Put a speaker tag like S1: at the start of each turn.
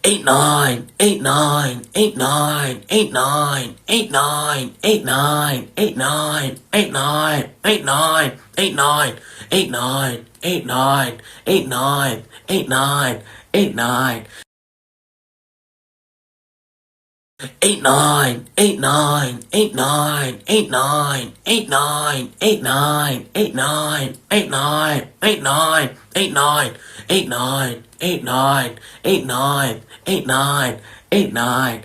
S1: Eight nine, eight nine, eight nine, eight nine, eight nine, eight nine, eight nine, eight nine, eight nine, eight nine, eight nine, eight nine, eight nine, eight nine, eight nine. Eight nine, eight nine, eight nine, eight nine, eight nine, eight nine, eight nine, eight nine, eight nine, eight nine, eight nine, eight nine, eight nine, eight nine, eight nine.